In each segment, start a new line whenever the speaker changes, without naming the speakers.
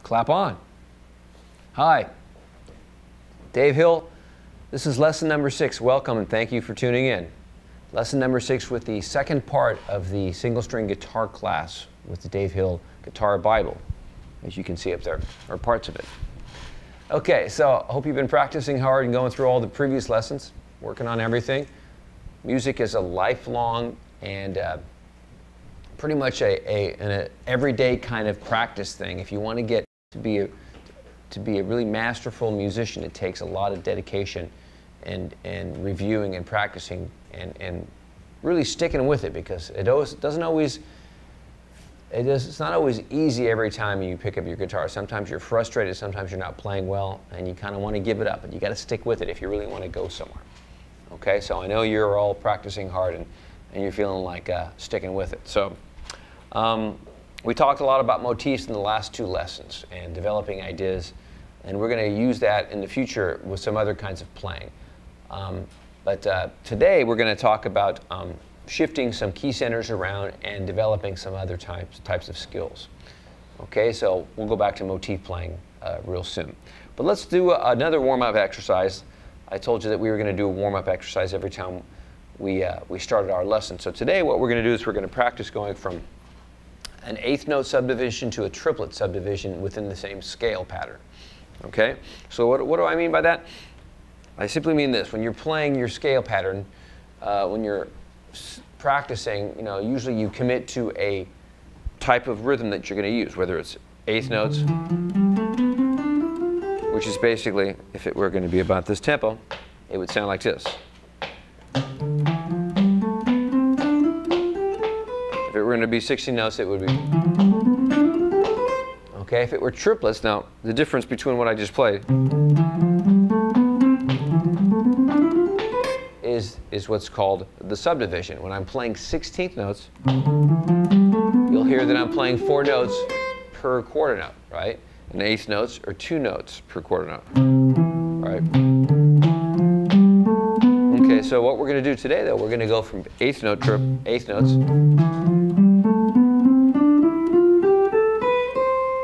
Clap on. Hi, Dave Hill. This is lesson number 6. Welcome and thank you for tuning in. Lesson number 6 with the second part of the single string guitar class with the Dave Hill Guitar Bible, as you can see up there, or parts of it. Okay, so I hope you've been practicing hard and going through all the previous lessons, working on everything. Music is a lifelong and pretty much an everyday kind of practice thing. If you want to get to be a really masterful musician, it takes a lot of dedication and reviewing and practicing and really sticking with it, because it's not always easy every time you pick up your guitar. Sometimes you're frustrated, sometimes you're not playing well, and you kind of want to give it up, but you got to stick with it if you really want to go somewhere. Okay, so I know you're all practicing hard and you're feeling like sticking with it. So we talked a lot about motifs in the last 2 lessons and developing ideas, and we're going to use that in the future with some other kinds of playing. But today we're going to talk about shifting some key centers around and developing some other types of skills. Okay, so we'll go back to motif playing real soon. But let's do another warm-up exercise. I told you that we were going to do a warm-up exercise every time we started our lesson. So today what we're going to do is we're going to practice going from an 8th note subdivision to a triplet subdivision within the same scale pattern. Okay, so what do I mean by that? I simply mean this: when you're playing your scale pattern, when you're practicing, usually you commit to a type of rhythm that you're going to use, whether it's 8th notes, which is basically, if it were going to be about this tempo, it would sound like this. If it were going to be 16 notes, it would be. Okay, if it were triplets, now the difference between what I just played is what's called the subdivision. When I'm playing 16th notes, you'll hear that I'm playing 4 notes per quarter note, right? And 8th notes are 2 notes per quarter note, right? Okay, so what we're going to do today, though, we're going to go from 8th notes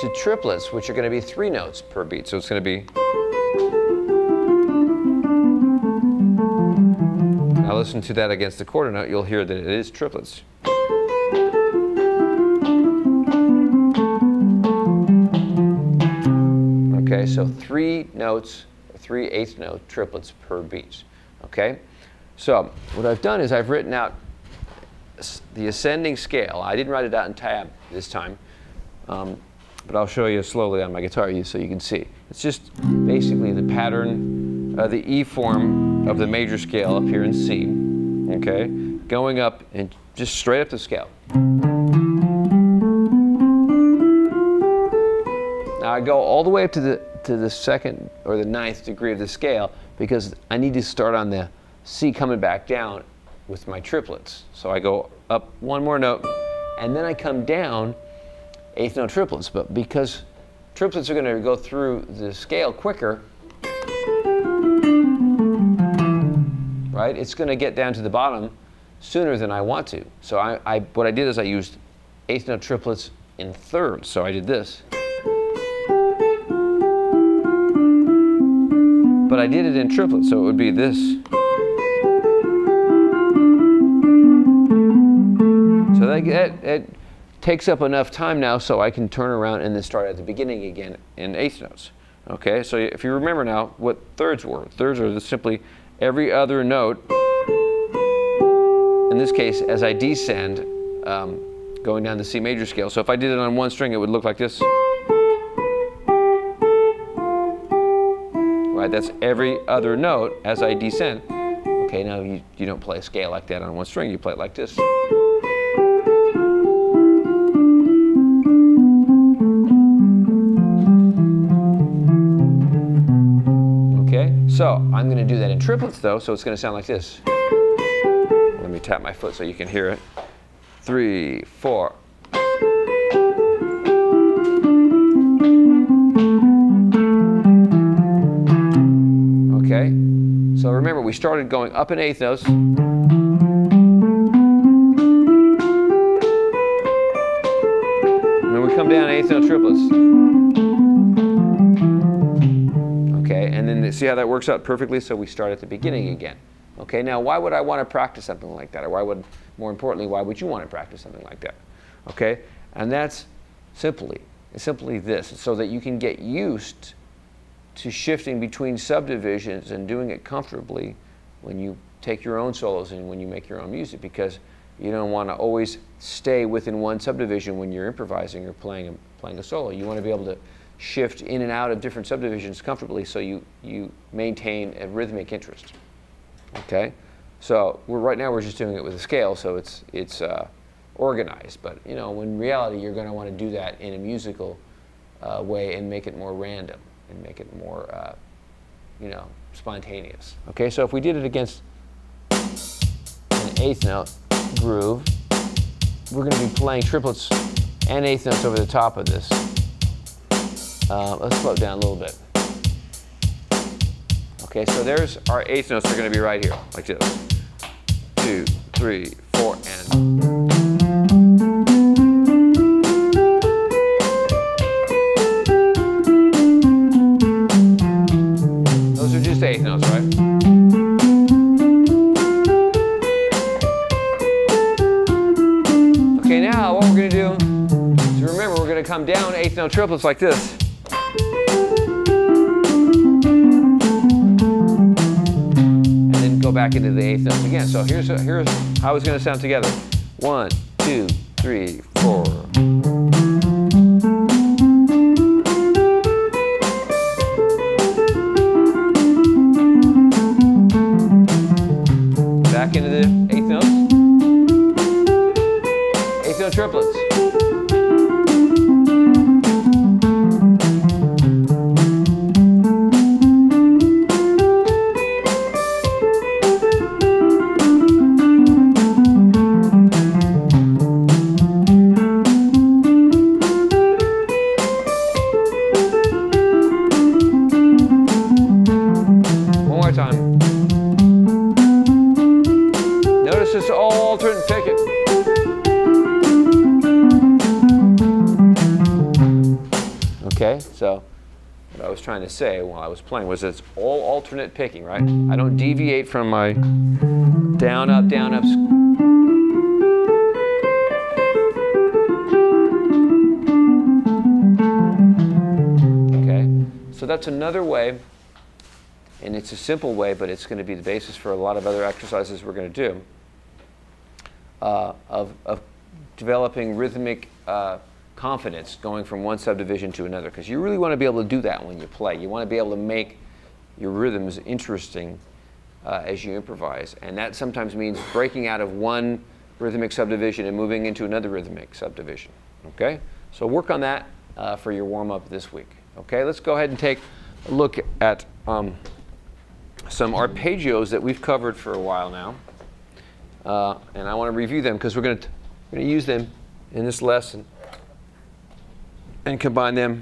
to triplets, which are going to be 3 notes per beat. So it's going to be. Now listen to that against the quarter note, you'll hear that it is triplets. Okay, so 3 notes, 3 8th note triplets per beat. Okay, so what I've done is I've written out the ascending scale. I didn't write it out in tab this time, but I'll show you slowly on my guitar so you can see. It's just basically the pattern, the E form of the major scale up here in C, okay, going up and just straight up the scale. Now I go all the way up to the 2nd or the 9th degree of the scale, because I need to start on the C coming back down with my triplets. So I go up 1 more note, and then I come down 8th note triplets. But because triplets are going to go through the scale quicker, right, it's going to get down to the bottom sooner than I want to. So what I did is I used 8th note triplets in thirds. So I did this. But I did it in triplets, so it would be this. So that takes up enough time now so I can turn around and then start at the beginning again in 8th notes. Okay, so if you remember now what thirds were. Thirds are simply every other note, in this case, as I descend, going down the C major scale. So if I did it on 1 string, it would look like this. Right, that's every other note as I descend. Okay, now you don't play a scale like that on 1 string, you play it like this. Okay, so I'm going to do that in triplets though, so it's going to sound like this. Let me tap my foot so you can hear it. 3, 4. Okay, so remember we started going up in 8th notes. And then we come come down eighth note triplets. Okay, and then see how that works out perfectly? So we start at the beginning again. Okay, now why would I want to practice something like that? Or why would, more importantly, why would you want to practice something like that? Okay, and that's simply this, so that you can get used to shifting between subdivisions and doing it comfortably when you take your own solos and when you make your own music, because you don't want to always stay within one subdivision when you're improvising or playing a solo. You want to be able to shift in and out of different subdivisions comfortably so you maintain a rhythmic interest. Okay, so right now we're just doing it with a scale, so it's organized. But you know, in reality, you're going to want to do that in a musical way and make it more random and make it more you know, spontaneous. Okay, so if we did it against an eighth note groove, we're going to be playing triplets and eighth notes over the top of this. Let's slow it down a little bit. Okay, so there's our eighth notes are going to be right here, like this. 2, 3, 4, and. Those are just eighth notes, right? Okay, now what we're going to do is, remember, we're going to come down eighth note triplets like this. Go back into the eighth notes again. So here's how it's going to sound together. 1, 2, 3, 4. Back into the eighth notes. Eighth note triplets. Okay, so what I was trying to say while I was playing was it's all alternate picking, right? I don't deviate from my down, up, down, up. Okay, so that's another way, and it's a simple way, but it's going to be the basis for a lot of other exercises we're going to do, of developing rhythmic confidence going from one subdivision to another, because you really want to be able to do that when you play. You want to be able to make your rhythms interesting as you improvise, and that sometimes means breaking out of one rhythmic subdivision and moving into another rhythmic subdivision. Okay, so work on that for your warm-up this week. Okay, let's go ahead and take a look at some arpeggios that we've covered for a while now, and I want to review them because we're going to use them in this lesson and combine them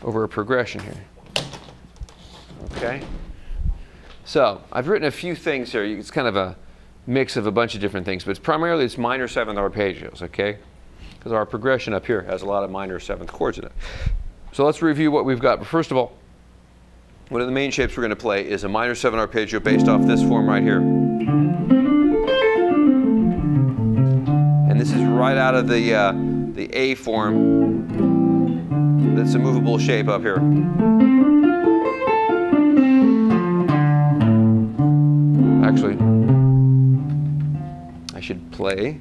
over a progression here. Okay? So I've written a few things here. It's kind of a mix of a bunch of different things, but primarily it's minor seventh arpeggios, okay? Because our progression up here has a lot of minor seventh chords in it. So let's review what we've got. But first of all, one of the main shapes we're going to play is a minor seven arpeggio based off this form right here. And this is right out of the A form. That's a movable shape up here. Actually, I should play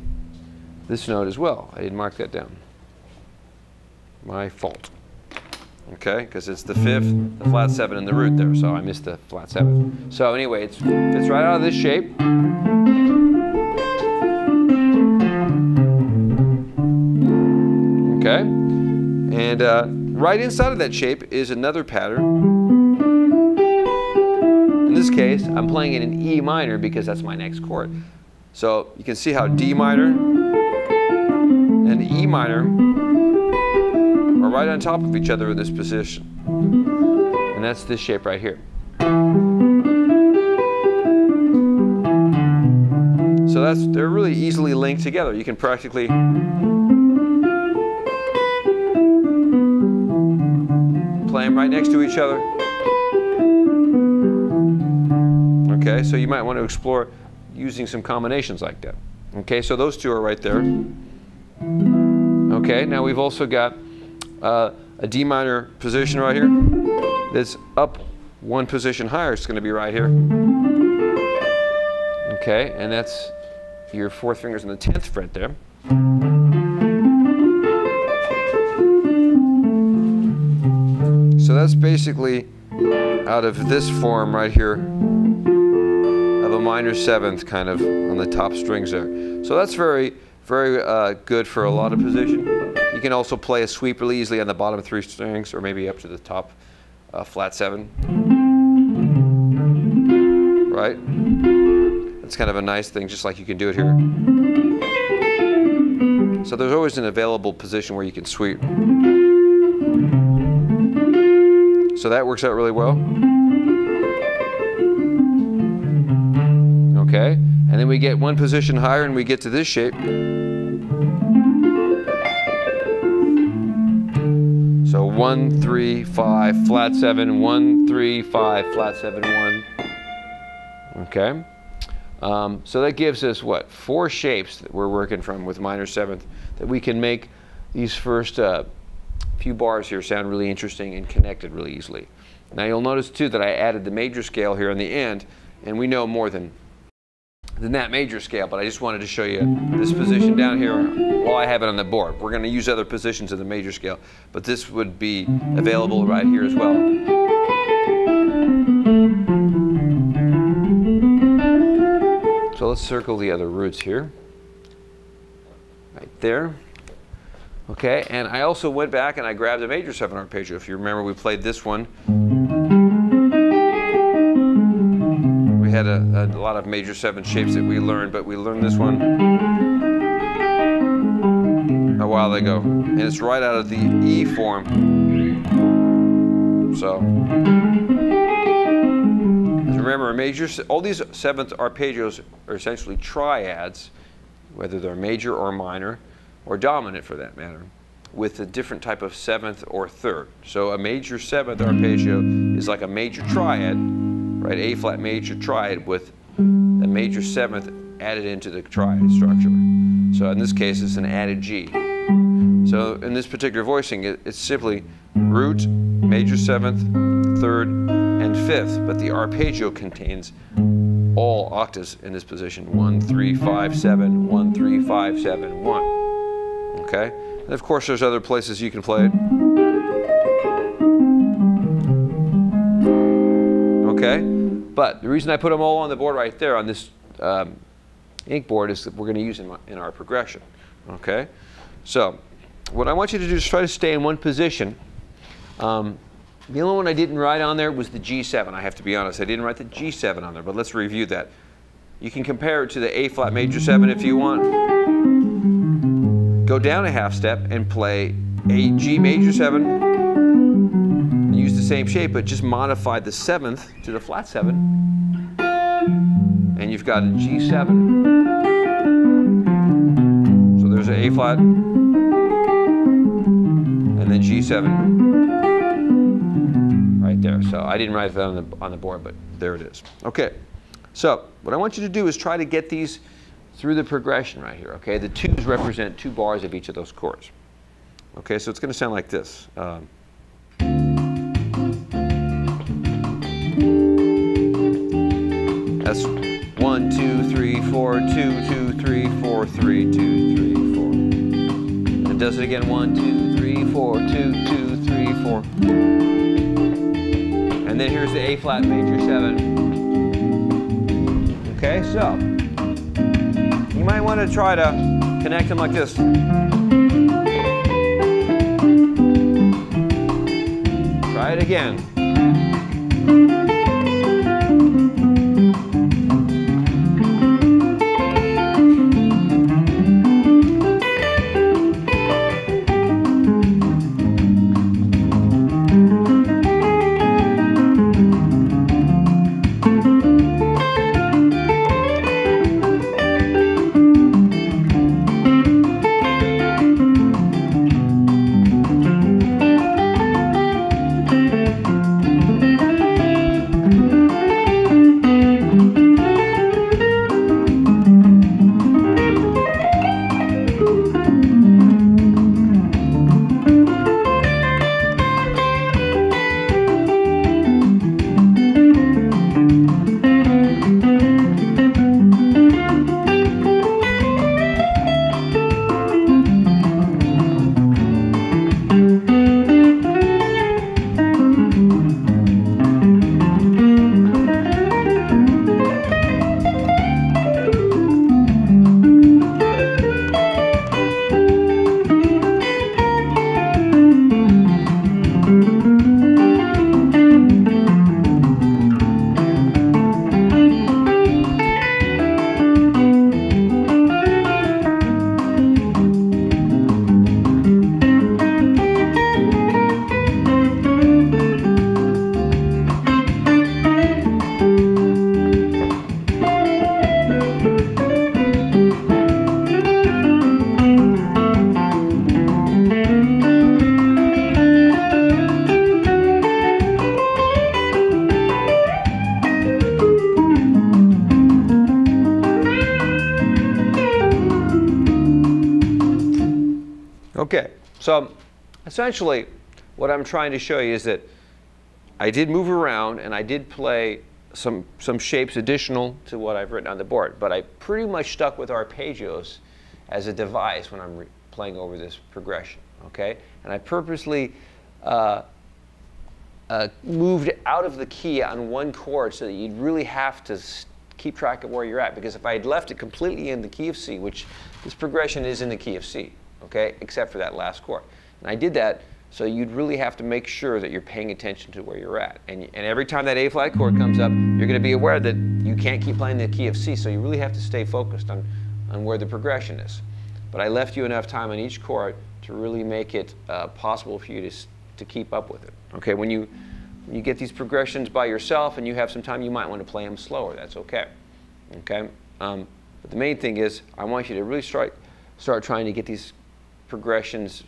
this note as well. I didn't mark that down. My fault. Okay, because it's the fifth, the flat seven, and the root there, so I missed the flat seven. So anyway, it's right out of this shape. Okay, and right inside of that shape is another pattern. In this case, I'm playing it in E minor because that's my next chord. So you can see how D minor and E minor are right on top of each other in this position. And that's this shape right here. So they're really easily linked together. You can practically play them right next to each other. Okay, so you might want to explore using some combinations like that. Okay, so those two are right there. Okay, now we've also got a D minor position right here that's up one position higher. It's going to be right here. Okay, and that's your fourth finger's on the 10th fret there. So that's basically out of this form right here of a minor 7th kind of on the top strings there. So that's very, very good for a lot of position. You can also play a sweep really easily on the bottom 3 strings or maybe up to the top flat 7. Right? That's kind of a nice thing, just like you can do it here. So there's always an available position where you can sweep. So that works out really well. Okay, and then we get one position higher and we get to this shape. So 1, 3, 5, flat 7, 1, 3, 5, flat 7, 1. Okay, so that gives us what? 4 shapes that we're working from with minor 7th that we can make these first few bars here sound really interesting and connected really easily. Now you'll notice too that I added the major scale here in the end, and we know more than that major scale, but I just wanted to show you this position down here while I have it on the board. We're going to use other positions of the major scale, but this would be available right here as well. So let's circle the other roots here. Right there. Okay, and I also went back and I grabbed a major 7 arpeggio. If you remember, we played this one. We had a lot of major 7 shapes that we learned, but we learned this one a while ago. And it's right out of the E form. So, remember, all these 7th arpeggios are essentially triads, whether they're major or minor, or dominant for that matter, with a different type of 7th or 3rd. So a major 7th arpeggio is like a major triad, right? A flat major triad with a major 7th added into the triad structure. So in this case, it's an added G. So in this particular voicing, it's simply root, major 7th, 3rd, and 5th, but the arpeggio contains all octaves in this position. 1, 3, 5, 7, 1, 3, 5, 7, 1. Okay? And of course there's other places you can play it. Okay? But the reason I put them all on the board right there on this ink board is that we're going to use them in our progression. Okay? So what I want you to do is try to stay in one position. The only one I didn't write on there was the G7. I have to be honest, I didn't write the G7 on there, but let's review that. You can compare it to the A flat major 7 if you want. Go down a half step and play a G major 7. And use the same shape, but just modify the 7th to the flat 7. And you've got a G7. So there's an A flat, and then G7. Right there. So I didn't write that on the board, but there it is. Okay. So what I want you to do is try to get these through the progression right here. Okay. The 2s represent 2 bars of each of those chords. Okay. So it's going to sound like this. That's 1, 2, 3, 4, 2, 2, 3, 4, 3, 2, 3, 4. And it does it again. 1, 2, 3, 4, 2, 2, 3, 4. And then here's the A flat major 7. Okay, so you might want to try to connect them like this. Try it again. So essentially, what I'm trying to show you is that I did move around and I did play some shapes additional to what I've written on the board, but I pretty much stuck with arpeggios as a device when I'm playing over this progression, okay? And I purposely moved out of the key on one chord so that you'd really have to keep track of where you're at, because if I had left it completely in the key of C, which this progression is in the key of C, okay, except for that last chord. And I did that so you'd really have to make sure that you're paying attention to where you're at. And every time that A flat chord comes up, you're going to be aware that you can't keep playing the key of C, so you really have to stay focused on where the progression is. But I left you enough time on each chord to really make it possible for you to keep up with it. Okay, when you get these progressions by yourself and you have some time, you might want to play them slower. That's okay. Okay, but the main thing is I want you to really start trying to get these progressions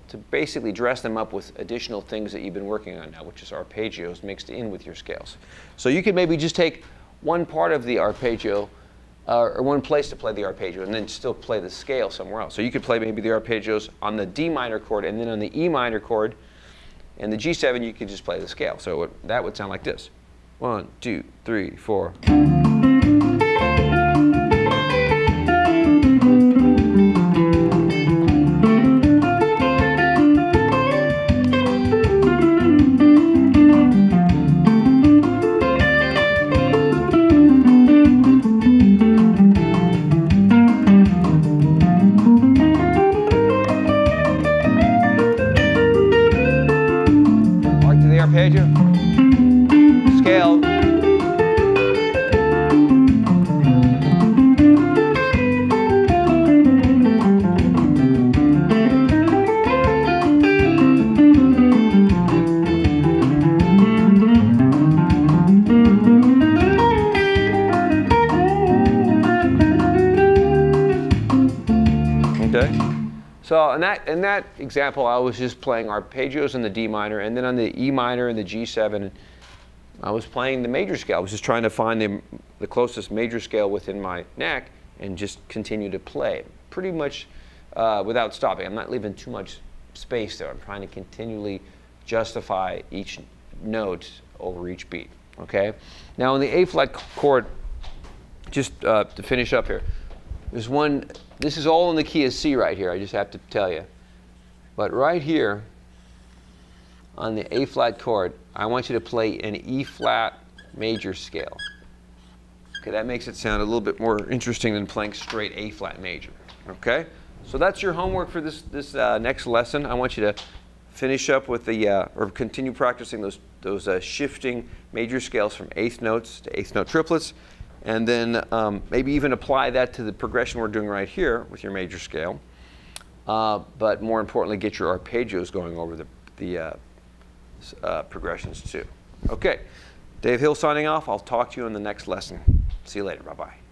to basically dress them up with additional things that you've been working on now, which is arpeggios mixed in with your scales. So you could maybe just take one part of the arpeggio or one place to play the arpeggio and then still play the scale somewhere else. So you could play maybe the arpeggios on the D minor chord, and then on the E minor chord and the G7 you could just play the scale. So that would sound like this. 1, 2, 3, 4. Arpeggio, scale, okay. So in that example, I was just playing arpeggios in the D minor, and then on the E minor and the G7, I was playing the major scale. I was just trying to find the closest major scale within my neck and just continue to play pretty much without stopping. I'm not leaving too much space there. I'm trying to continually justify each note over each beat. Okay. Now on the A flat chord, just to finish up here, there's one. This is all in the key of C right here, I just have to tell you. But right here, on the A flat chord, I want you to play an E flat major scale. Okay, that makes it sound a little bit more interesting than playing straight A flat major. Okay, so that's your homework for this next lesson. I want you to finish up with or continue practicing those shifting major scales from eighth notes to eighth note triplets. And then maybe even apply that to the progression we're doing right here with your major scale. But more importantly, get your arpeggios going over the progressions too. Okay, Dave Hill signing off. I'll talk to you in the next lesson. See you later. Bye-bye.